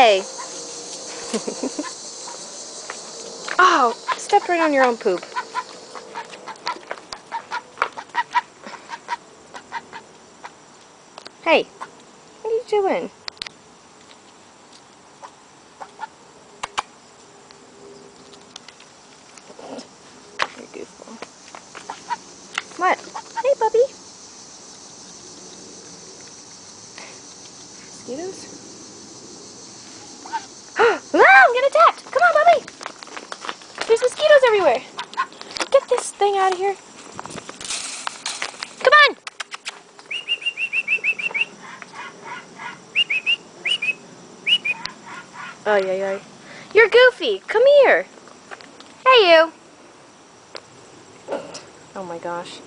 Hey! Oh, stepped right on your own poop. Hey, what are you doing? You're goofball. What? Hey, puppy. Mosquitoes? Ah, I'm getting attacked! Come on, puppy! There's mosquitoes everywhere! Get this thing out of here. Come on! Oh, yeah. You're Goofy! Come here! Hey, you! Oh my gosh.